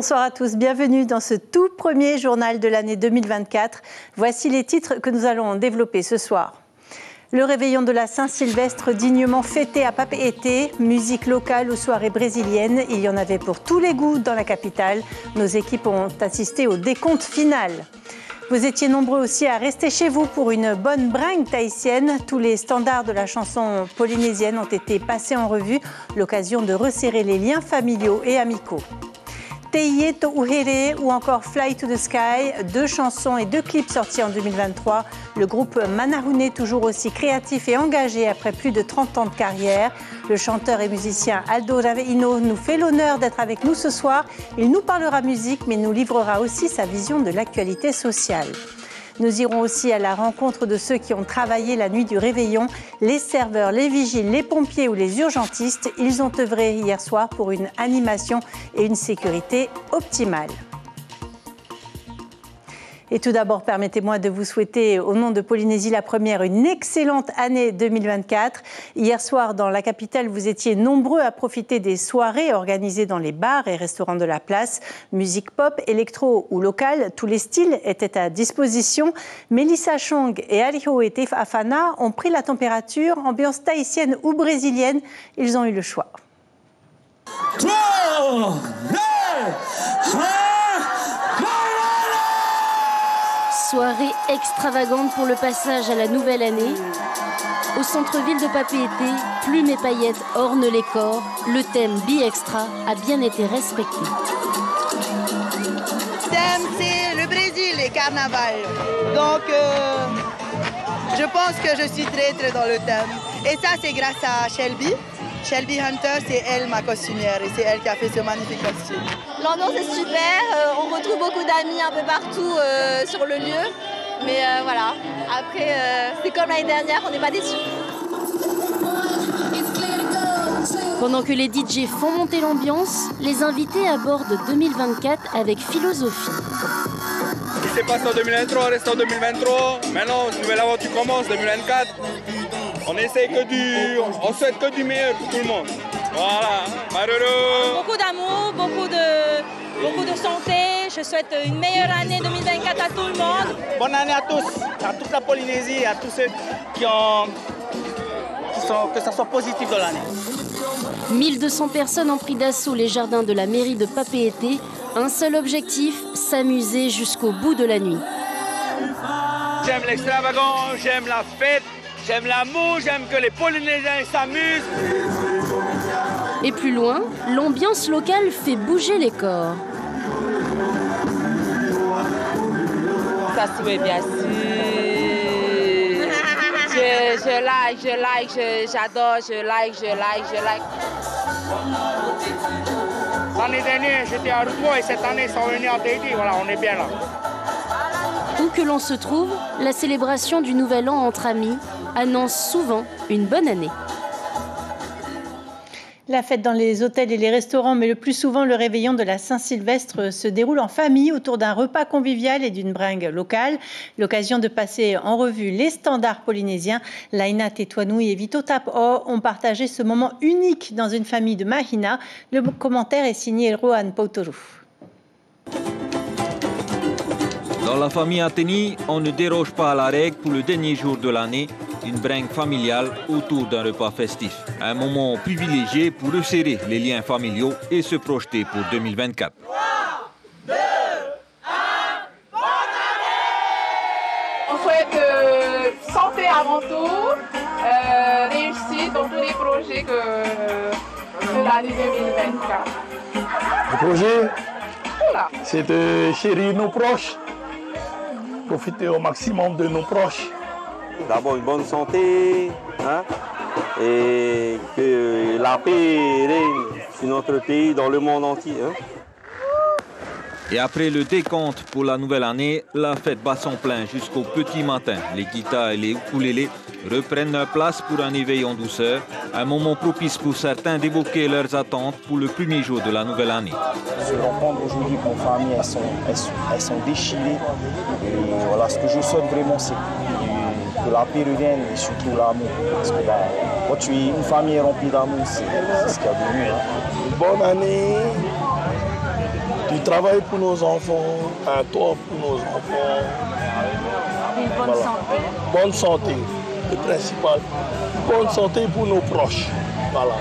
Bonsoir à tous, bienvenue dans ce tout premier journal de l'année 2024. Voici les titres que nous allons développer ce soir. Le réveillon de la Saint-Sylvestre dignement fêté à Papeete, musique locale ou soirée brésilienne, il y en avait pour tous les goûts dans la capitale. Nos équipes ont assisté au décompte final. Vous étiez nombreux aussi à rester chez vous pour une bonne bringue tahitienne. Tous les standards de la chanson polynésienne ont été passés en revue, l'occasion de resserrer les liens familiaux et amicaux. Teie Touhere ou encore Fly to the Sky, 2 chansons et 2 clips sortis en 2023. Le groupe Manahune, toujours aussi créatif et engagé après plus de 30 ans de carrière. Le chanteur et musicien Aldo Raveino nous fait l'honneur d'être avec nous ce soir. Il nous parlera musique, mais nous livrera aussi sa vision de l'actualité sociale. Nous irons aussi à la rencontre de ceux qui ont travaillé la nuit du réveillon, les serveurs, les vigiles, les pompiers ou les urgentistes. Ils ont œuvré hier soir pour une animation et une sécurité optimale. Et tout d'abord, permettez-moi de vous souhaiter, au nom de Polynésie la Première, une excellente année 2024. Hier soir, dans la capitale, vous étiez nombreux à profiter des soirées organisées dans les bars et restaurants de la place. Musique pop, électro ou locale, tous les styles étaient à disposition. Melissa Chong et Aliho et Tef Afana ont pris la température, ambiance tahitienne ou brésilienne. Ils ont eu le choix. Soirée extravagante pour le passage à la nouvelle année. Au centre-ville de Papeete, plumes et paillettes ornent les corps. Le thème Be Extra a bien été respecté. Le thème, c'est le Brésil et carnaval. Donc, je pense que je suis très dans le thème. Et ça, c'est grâce à Shelby. Shelby Hunter, c'est elle ma costumière et c'est elle qui a fait ce magnifique costume. L'ambiance est super, on retrouve beaucoup d'amis un peu partout sur le lieu. Mais voilà, après, c'est comme l'année dernière, on n'est pas déçus. Pendant que les DJ font monter l'ambiance, les invités abordent 2024 avec philosophie. Ce qui s'est passé en 2023 reste en 2023. Maintenant, une nouvelle aventure commence, 2024. On essaie on souhaite que du meilleur pour tout le monde. Voilà, Maruru. Beaucoup d'amour, beaucoup de santé. Je souhaite une meilleure année 2024 à tout le monde. Bonne année à tous, à toute la Polynésie, à tous ceux que ça soit positif dans l'année. 1200 personnes ont pris d'assaut les jardins de la mairie de Papeete. Un seul objectif, s'amuser jusqu'au bout de la nuit. J'aime l'extravagance, j'aime la fête. J'aime l'amour, j'aime que les Polynésiens s'amusent. Et plus loin, l'ambiance locale fait bouger les corps. Ça se fait bien sûr. J'adore, je like. L'année dernière, j'étais à Routois et cette année, ils sont venus à Tahiti. Voilà, on est bien là. Où que l'on se trouve, la célébration du Nouvel An entre amis annonce souvent une bonne année. La fête dans les hôtels et les restaurants, mais le plus souvent le réveillon de la Saint-Sylvestre se déroule en famille autour d'un repas convivial et d'une bringue locale. L'occasion de passer en revue les standards polynésiens. Laina Tetuanui et Vito Tapo ont partagé ce moment unique dans une famille de Mahina. Le commentaire est signé Rohan Pautoru. Dans la famille Ateni, on ne déroge pas à la règle pour le dernier jour de l'année, une bringue familiale autour d'un repas festif. Un moment privilégié pour resserrer les liens familiaux et se projeter pour 2024. 3, 2, 1, bonne année! On souhaite santé avant tout, réussite dans tous les projets de l'année 2024. Le projet, c'est de chérir nos proches. Profiter au maximum de nos proches. D'abord une bonne santé, hein, et que la paix règne sur notre pays, dans le monde entier. Hein. Et après le décompte pour la nouvelle année, la fête bat son plein jusqu'au petit matin. Les guitares et les ukulélés reprennent leur place pour un éveil en douceur, un moment propice pour certains d'évoquer leurs attentes pour le premier jour de la nouvelle année. Se rendre compte aujourd'hui que nos familles elles sont déchirées. Et voilà, ce que je souhaite vraiment, c'est que la paix revienne et surtout l'amour. Parce que quand tu es une famille remplie d'amour, c'est ce qu'il y a de mieux. Hein. Bonne année Du travail pour nos enfants, un toit pour nos enfants. Une bonne santé. Bonne santé, le principal. Bonne santé pour nos proches. Voilà.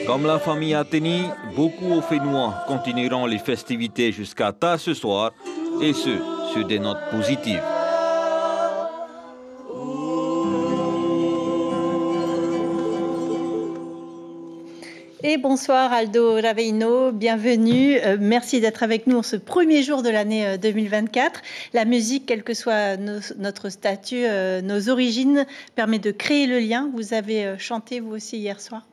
Comme la famille Athénie, beaucoup aux Fénois continueront les festivités jusqu'à tard ce soir, et ce, sur des notes positives. Et bonsoir Aldo Raveino, bienvenue. Merci d'être avec nous en ce premier jour de l'année 2024. La musique, quel que soit notre statut, nos origines, permet de créer le lien. Vous avez chanté vous aussi hier soir?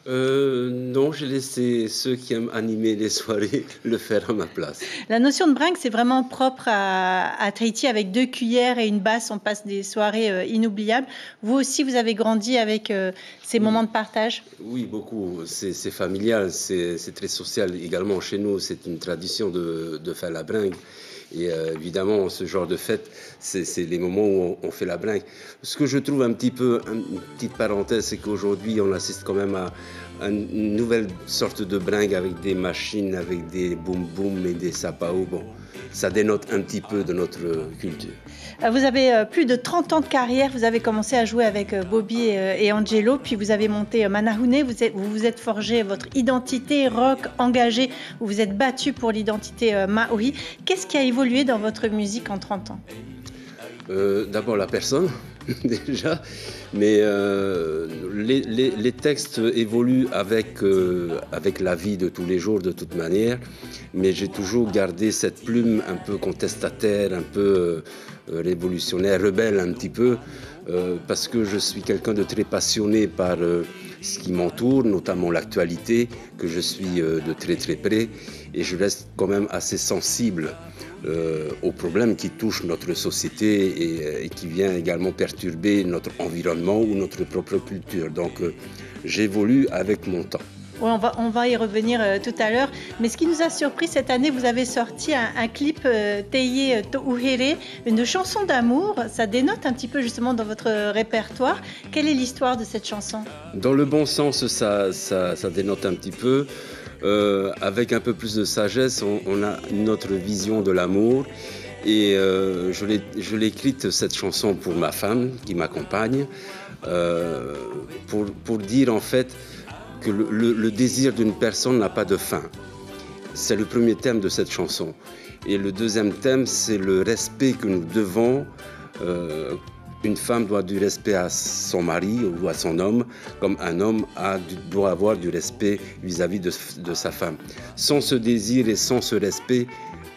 Non, j'ai laissé ceux qui aiment animer les soirées le faire à ma place. La notion de bringue, c'est vraiment propre à Tahiti. Avec 2 cuillères et une basse, on passe des soirées inoubliables. Vous aussi, vous avez grandi avec ces moments de partage? Oui, beaucoup. C'est familial, c'est très social également. Chez nous, c'est une tradition de faire la bringue. Et évidemment, ce genre de fête, c'est les moments où on fait la bringue. Ce que je trouve un petit peu, une petite parenthèse, c'est qu'aujourd'hui, on assiste quand même à une nouvelle sorte de bringue avec des machines, avec des boum-boum et des sapao. Bon, ça dénote un petit peu de notre culture. Vous avez plus de 30 ans de carrière. Vous avez commencé à jouer avec Bobby et Angelo, puis vous avez monté Manahune. Vous vous êtes forgé votre identité rock engagée. Vous vous êtes battu pour l'identité maori. Qu'est-ce qui a évolué dans votre musique en 30 ans? D'abord la personne, déjà, mais les textes évoluent avec la vie de tous les jours, de toute manière, mais j'ai toujours gardé cette plume un peu contestataire, un peu révolutionnaire, rebelle un petit peu, parce que je suis quelqu'un de très passionné par ce qui m'entoure, notamment l'actualité, que je suis de très très près, et je reste quand même assez sensible aux problèmes qui touchent notre société et qui viennent également perturber notre environnement ou notre propre culture. Donc j'évolue avec mon temps. Oui, on va y revenir tout à l'heure. Mais ce qui nous a surpris cette année, vous avez sorti un clip Teye Touhere, une chanson d'amour. Ça dénote un petit peu justement dans votre répertoire. Quelle est l'histoire de cette chanson? Dans le bon sens, ça dénote un petit peu. Avec un peu plus de sagesse, on a notre vision de l'amour. Et je l'ai écrite, cette chanson, pour ma femme qui m'accompagne, pour dire en fait que le désir d'une personne n'a pas de fin. C'est le premier thème de cette chanson. Et le deuxième thème, c'est le respect que nous devons. Une femme doit du respect à son mari ou à son homme, comme un homme doit avoir du respect vis-à-vis de sa femme. Sans ce désir et sans ce respect,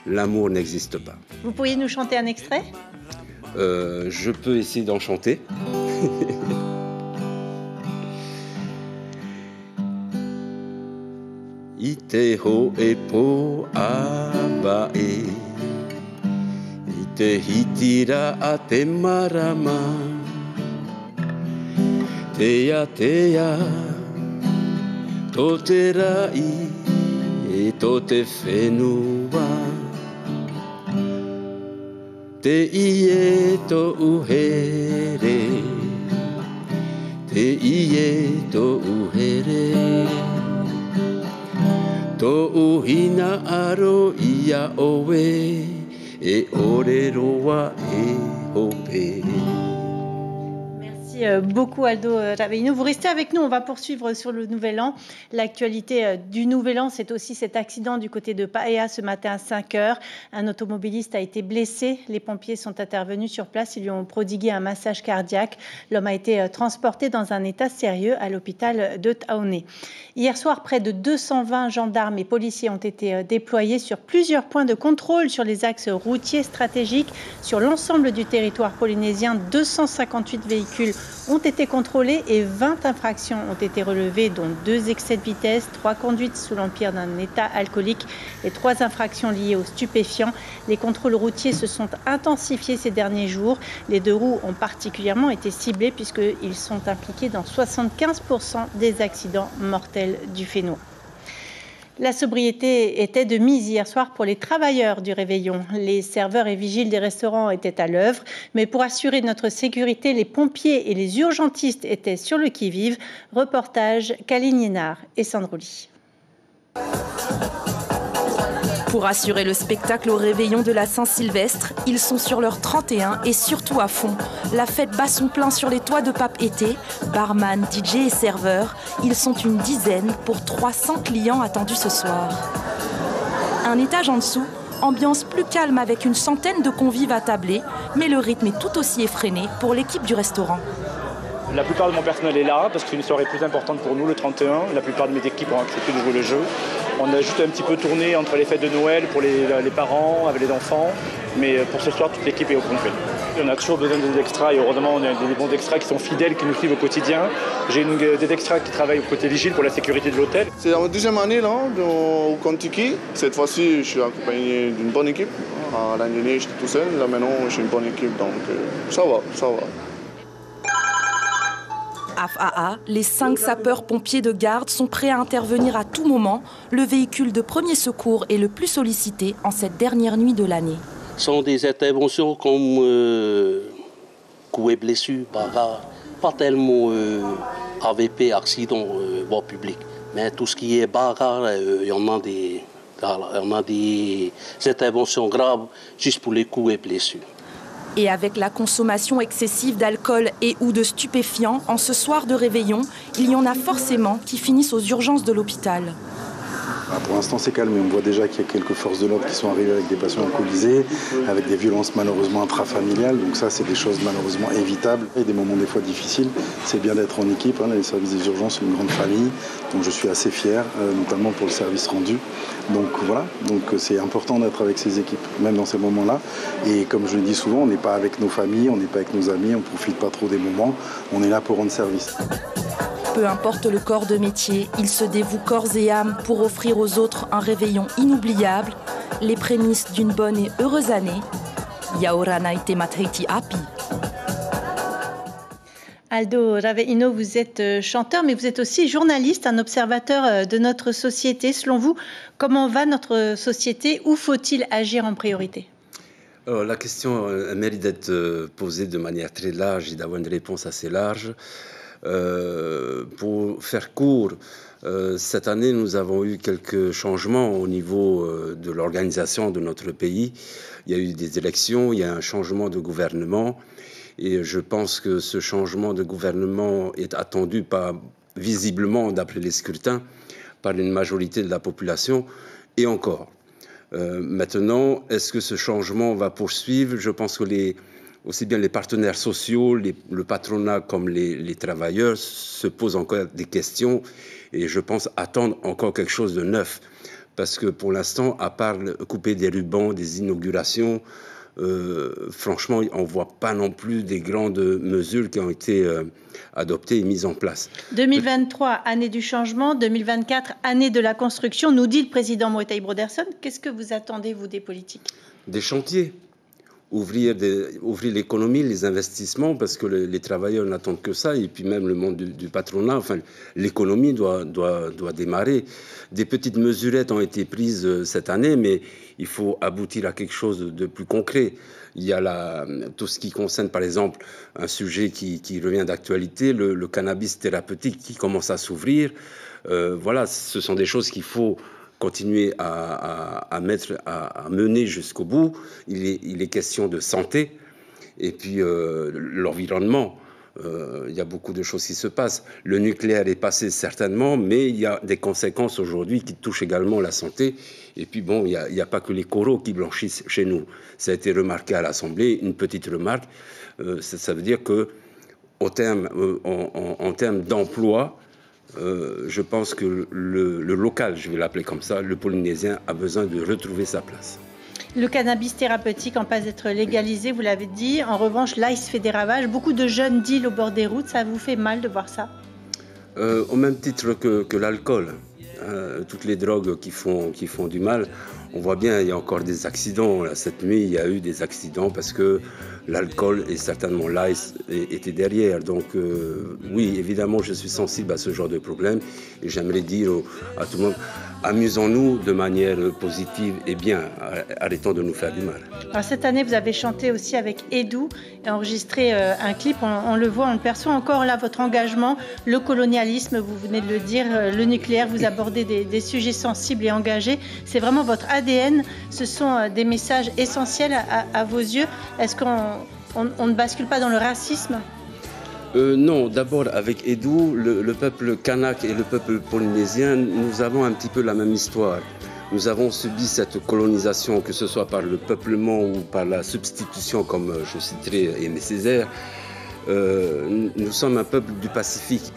l'amour n'existe pas. Vous pourriez nous chanter un extrait? Je peux essayer d'en chanter. Ite ho e po abae, ite hitira a te marama, teia teia, to te rai e to te whenua, te ie to uhere, te ie to uhere. To uhina aro ia oe e ore roa e hope. Merci beaucoup Aldo Raveino. Vous restez avec nous, on va poursuivre sur le Nouvel An. L'actualité du Nouvel An, c'est aussi cet accident du côté de Paea ce matin à 5h. Un automobiliste a été blessé. Les pompiers sont intervenus sur place. Ils lui ont prodigué un massage cardiaque. L'homme a été transporté dans un état sérieux à l'hôpital de Taone. Hier soir, près de 220 gendarmes et policiers ont été déployés sur plusieurs points de contrôle sur les axes routiers stratégiques. Sur l'ensemble du territoire polynésien, 258 véhicules ont été contrôlés et 20 infractions ont été relevées, dont 2 excès de vitesse, 3 conduites sous l'empire d'un état alcoolique et 3 infractions liées aux stupéfiants. Les contrôles routiers se sont intensifiés ces derniers jours. Les 2 roues ont particulièrement été ciblés puisqu'ils sont impliqués dans 75% des accidents mortels du Fénois. La sobriété était de mise hier soir pour les travailleurs du réveillon. Les serveurs et vigiles des restaurants étaient à l'œuvre, mais pour assurer notre sécurité, les pompiers et les urgentistes étaient sur le qui-vive. Reportage Kaline Hénard et Sandroli. Pour assurer le spectacle au réveillon de la Saint-Sylvestre, ils sont sur leur 31 et surtout à fond. La fête bat son plein sur les toits de Papeete. Barman, DJ et serveurs, ils sont une dizaine pour 300 clients attendus ce soir. Un étage en dessous, ambiance plus calme avec une centaine de convives attablés, mais le rythme est tout aussi effréné pour l'équipe du restaurant. La plupart de mon personnel est là parce que c'est une soirée plus importante pour nous, le 31. La plupart de mes équipes ont accepté de jouer le jeu. On a juste un petit peu tourné entre les fêtes de Noël pour les parents, avec les enfants. Mais pour ce soir, toute l'équipe est au complet. On a toujours besoin des extras et heureusement, on a des bons extras qui sont fidèles, qui nous suivent au quotidien. J'ai des extras qui travaillent au côté vigile pour la sécurité de l'hôtel. C'est la deuxième année là, au Kentucky. Cette fois-ci, je suis accompagné d'une bonne équipe. L'année dernière, j'étais tout seul. Là maintenant, j'ai une bonne équipe, donc ça va, ça va. AFAA, les 5 sapeurs-pompiers de garde sont prêts à intervenir à tout moment. Le véhicule de premier secours est le plus sollicité en cette dernière nuit de l'année. Ce sont des interventions comme coups et blessures, pas tellement AVP, accident voie publique. Mais tout ce qui est bagarre, il y en a des interventions graves juste pour les coups et blessures. Et avec la consommation excessive d'alcool et ou de stupéfiants, en ce soir de réveillon, il y en a forcément qui finissent aux urgences de l'hôpital. Pour l'instant, c'est calme, mais on voit déjà qu'il y a quelques forces de l'ordre qui sont arrivées avec des patients alcoolisés, avec des violences malheureusement intrafamiliales. Donc ça, c'est des choses malheureusement évitables. Et des moments des fois difficiles. C'est bien d'être en équipe. Les services des urgences sont une grande famille. Donc je suis assez fier, notamment pour le service rendu. Donc voilà, donc c'est important d'être avec ces équipes, même dans ces moments-là. Et comme je le dis souvent, on n'est pas avec nos familles, on n'est pas avec nos amis, on ne profite pas trop des moments. On est là pour rendre service. Peu importe le corps de métier, il se dévoue corps et âme pour offrir aux autres un réveillon inoubliable, les prémices d'une bonne et heureuse année. Yaorana ite matreiti api. Aldo Raveino, vous êtes chanteur, mais vous êtes aussi journaliste, un observateur de notre société. Selon vous, comment va notre société? Où faut-il agir en priorité? Alors, la question mérite d'être posée de manière très large et d'avoir une réponse assez large. Pour faire court, cette année, nous avons eu quelques changements au niveau de l'organisation de notre pays. Il y a eu des élections, il y a un changement de gouvernement. Et je pense que ce changement de gouvernement est attendu visiblement, d'après les scrutins, par une majorité de la population. Et encore. Maintenant, est-ce que ce changement va poursuivre? Je pense que aussi bien les partenaires sociaux, le patronat comme les travailleurs se posent encore des questions et je pense attendre encore quelque chose de neuf. Parce que pour l'instant, à part couper des rubans, des inaugurations, franchement, on ne voit pas non plus des grandes mesures qui ont été adoptées et mises en place. 2023, année du changement, 2024, année de la construction, nous dit le président Moetai Broderson. Qu'est-ce que vous attendez, vous, des politiques? Des chantiers. Ouvrir l'économie, les investissements, parce que les travailleurs n'attendent que ça, et puis même le monde du patronat, enfin, l'économie doit démarrer. Des petites mesurettes ont été prises cette année, mais il faut aboutir à quelque chose de plus concret. Il y a tout ce qui concerne, par exemple, un sujet qui revient d'actualité, le cannabis thérapeutique qui commence à s'ouvrir. Voilà, ce sont des choses qu'il faut continuer à mener jusqu'au bout. Il est question de santé et puis l'environnement. Il y a beaucoup de choses qui se passent. Le nucléaire est passé certainement, mais il y a des conséquences aujourd'hui qui touchent également la santé. Et puis bon, il n'y a pas que les coraux qui blanchissent chez nous. Ça a été remarqué à l'Assemblée, une petite remarque. Ça veut dire que en termes d'emploi, je pense que le local, je vais l'appeler comme ça, le polynésien a besoin de retrouver sa place. Le cannabis thérapeutique en passe d'être légalisé, vous l'avez dit. En revanche, l'ice fait des ravages. Beaucoup de jeunes deals au bord des routes. Ça vous fait mal de voir ça? Au même titre que l'alcool. Toutes les drogues qui font du mal. On voit bien, il y a encore des accidents. Là, cette nuit, il y a eu des accidents parce que l'alcool et certainement l'ice étaient derrière. Donc oui, évidemment, je suis sensible à ce genre de problème. Et j'aimerais dire à tout le monde, amusons-nous de manière positive et bien. Arrêtons de nous faire du mal. Alors, cette année, vous avez chanté aussi avec Edou et enregistré un clip. On le voit, on le perçoit encore là, votre engagement, le colonialisme, vous venez de le dire, le nucléaire, vous abordez des sujets sensibles et engagés. C'est vraiment votre ADN. Ce sont des messages essentiels à vos yeux. Est-ce qu'on ne bascule pas dans le racisme ? Non, d'abord avec Edou, le peuple kanak et le peuple polynésien, nous avons un petit peu la même histoire. Nous avons subi cette colonisation, que ce soit par le peuplement ou par la substitution, comme je citerai Aimé Césaire. Nous sommes un peuple du Pacifique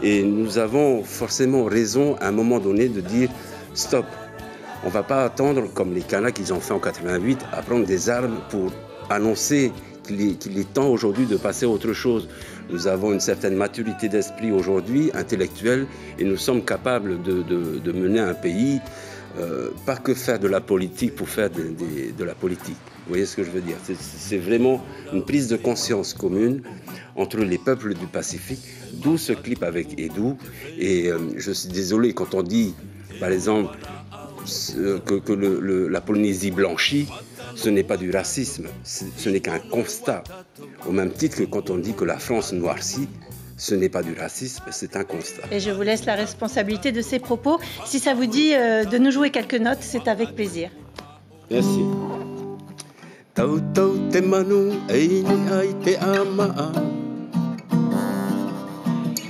et nous avons forcément raison à un moment donné de dire stop. On ne va pas attendre, comme les Kanaks qu'ils ont fait en 88, à prendre des armes pour annoncer qu'il est temps aujourd'hui de passer à autre chose. Nous avons une certaine maturité d'esprit aujourd'hui, intellectuelle, et nous sommes capables de mener un pays, pas que faire de la politique pour faire de la politique. Vous voyez ce que je veux dire ? C'est vraiment une prise de conscience commune entre les peuples du Pacifique, d'où ce clip avec Edou. Et je suis désolé quand on dit, par exemple, que la Polynésie blanchit, ce n'est pas du racisme, ce n'est qu'un constat. Au même titre que quand on dit que la France noircit, ce n'est pas du racisme, c'est un constat. Et je vous laisse la responsabilité de ces propos. Si ça vous dit de nous jouer quelques notes, c'est avec plaisir. Merci. Tau tau te manu eini ai te amaa.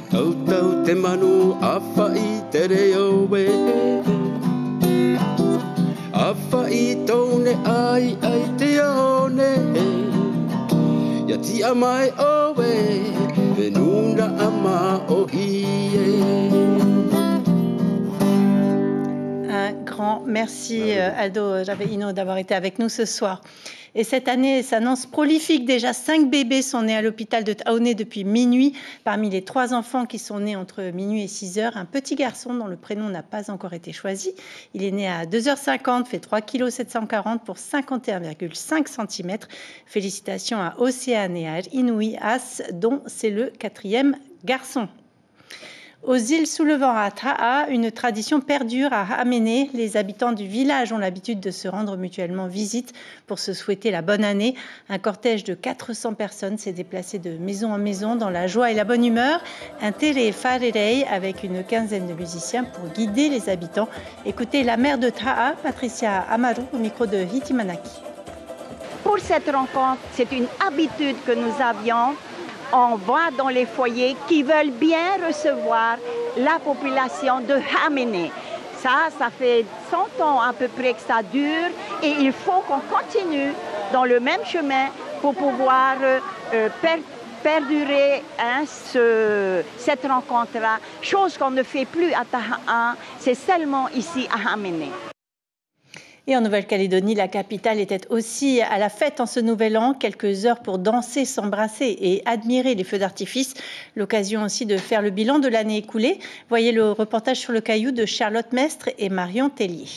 Tau tau te manu awhai te reo we. Awhai tone ai te one. Ya ti amai owe, venuna ama o ie. Un grand merci Aldo Javeino d'avoir été avec nous ce soir. Et cette année s'annonce prolifique. Déjà 5 bébés sont nés à l'hôpital de Taoné depuis minuit. Parmi les 3 enfants qui sont nés entre minuit et 6 heures, un petit garçon dont le prénom n'a pas encore été choisi. Il est né à 2h50, fait 3,740 kg pour 51,5 cm. Félicitations à Océane et à Inouï As, dont c'est le 4e garçon. Aux îles sous le vent à Ta'a, une tradition perdure à Haméné. Les habitants du village ont l'habitude de se rendre mutuellement visite pour se souhaiter la bonne année. Un cortège de 400 personnes s'est déplacé de maison en maison dans la joie et la bonne humeur. Un télé farerei avec une quinzaine de musiciens pour guider les habitants. Écoutez la maire de Ta'a, Patricia Amaru, au micro de Hitimanaki. Pour cette rencontre, c'est une habitude que nous avions. On va dans les foyers qui veulent bien recevoir la population de Haméné. Ça fait 100 ans à peu près que ça dure et il faut qu'on continue dans le même chemin pour pouvoir perdurer cette rencontre-là. Chose qu'on ne fait plus à Ta'a, c'est seulement ici à Haméné. Et en Nouvelle-Calédonie, la capitale était aussi à la fête en ce nouvel an. Quelques heures pour danser, s'embrasser et admirer les feux d'artifice. L'occasion aussi de faire le bilan de l'année écoulée. Voyez le reportage sur le Caillou de Charlotte Mestre et Marion Tellier.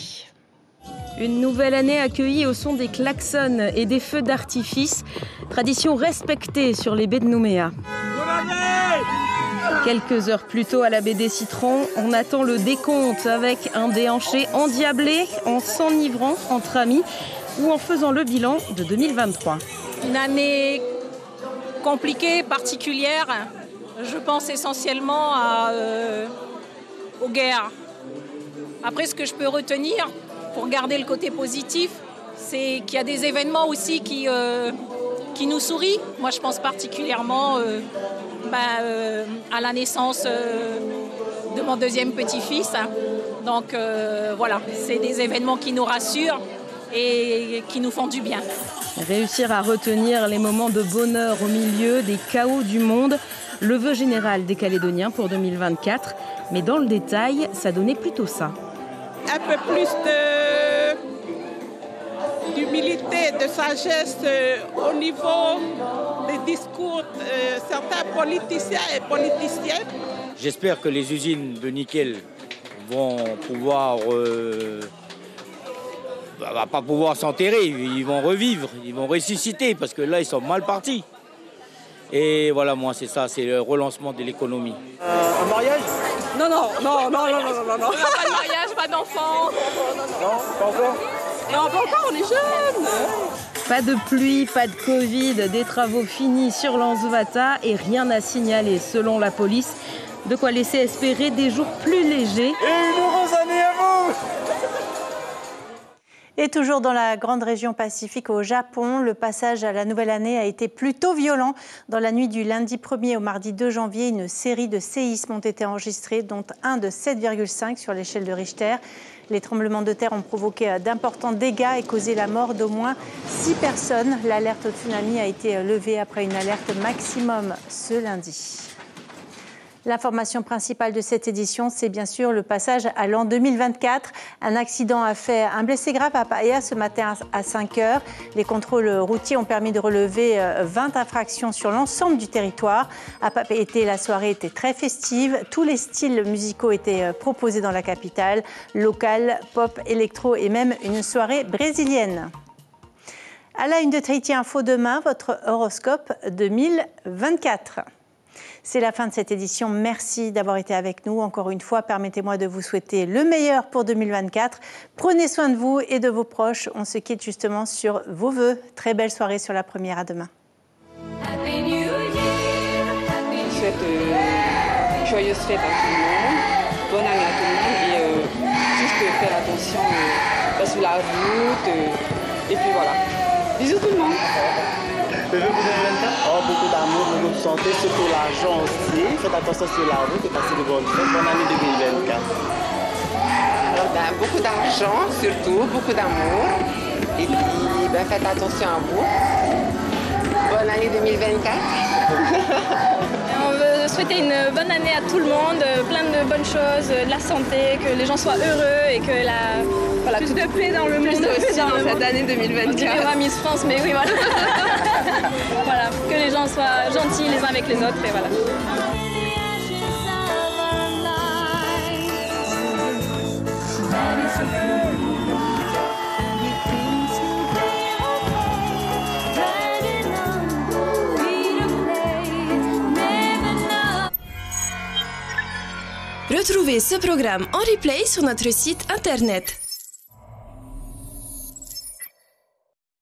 Une nouvelle année accueillie au son des klaxons et des feux d'artifice. Tradition respectée sur les baies de Nouméa. Quelques heures plus tôt à la baie des Citrons, on attend le décompte avec un déhanché endiablé en s'enivrant entre amis ou en faisant le bilan de 2023. Une année compliquée, particulière. Je pense essentiellement aux guerres. Après, ce que je peux retenir pour garder le côté positif, c'est qu'il y a des événements aussi qui nous sourient. Moi, je pense particulièrement à la naissance de mon 2e petit-fils. Donc voilà, c'est des événements qui nous rassurent et qui nous font du bien. Réussir à retenir les moments de bonheur au milieu des chaos du monde, le vœu général des Calédoniens pour 2024. Mais dans le détail, ça donnait plutôt ça. Un peu plus d'humilité, de sagesse au niveau des discours de certains politiciens et politiciennes. J'espère que les usines de nickel vont pouvoir va pas pouvoir s'enterrer, ils vont revivre, ils vont ressusciter parce que là ils sont mal partis. Et voilà, moi c'est ça, c'est le relancement de l'économie. Un mariage? Non. Pas de mariage, pas d'enfants. Non, pas encore? Non, pas encore, on est jeunes. Pas de pluie, pas de Covid, des travaux finis sur l'Anzovata et rien à signaler selon la police. De quoi laisser espérer des jours plus légers. Et une heureuse année à vous! Et toujours dans la grande région Pacifique, au Japon, le passage à la nouvelle année a été plutôt violent. Dans la nuit du lundi 1er au mardi 2 janvier, une série de séismes ont été enregistrés, dont un de 7,5 sur l'échelle de Richter. Les tremblements de terre ont provoqué d'importants dégâts et causé la mort d'au moins 6 personnes. L'alerte au tsunami a été levée après une alerte maximum ce lundi. L'information principale de cette édition, c'est bien sûr le passage à l'an 2024. Un accident a fait un blessé grave à Paia ce matin à 5 heures. Les contrôles routiers ont permis de relever 20 infractions sur l'ensemble du territoire. À Papeete, la soirée était très festive. Tous les styles musicaux étaient proposés dans la capitale. Local, pop, électro et même une soirée brésilienne. À la une de Tahiti Info demain, votre horoscope 2024. C'est la fin de cette édition. Merci d'avoir été avec nous. Encore une fois, permettez-moi de vous souhaiter le meilleur pour 2024. Prenez soin de vous et de vos proches. On se quitte justement sur vos vœux. Très belle soirée sur la première. À demain. Je souhaite joyeuse fête à tout le monde. Bonne année à tout le monde. Et si je peux faire attention sur la route. Et puis voilà. Bisous tout le monde. Beaucoup d'amour, beaucoup de santé, surtout l'argent aussi. Faites attention sur la route et passez de bonnes fêtes. Bonne année 2024. Alors, beaucoup d'argent, surtout, beaucoup d'amour. Et puis, faites attention à vous. Bonne année 2024. On veut souhaiter une bonne année à tout le monde, plein de bonnes choses, de la santé, que les gens soient heureux et que plus de paix dans le monde. Aussi dans cette année 2024. On dirait moi Miss France, mais oui, voilà. Voilà, que les gens soient gentils les uns avec les autres, et voilà. Retrouvez ce programme en replay sur notre site internet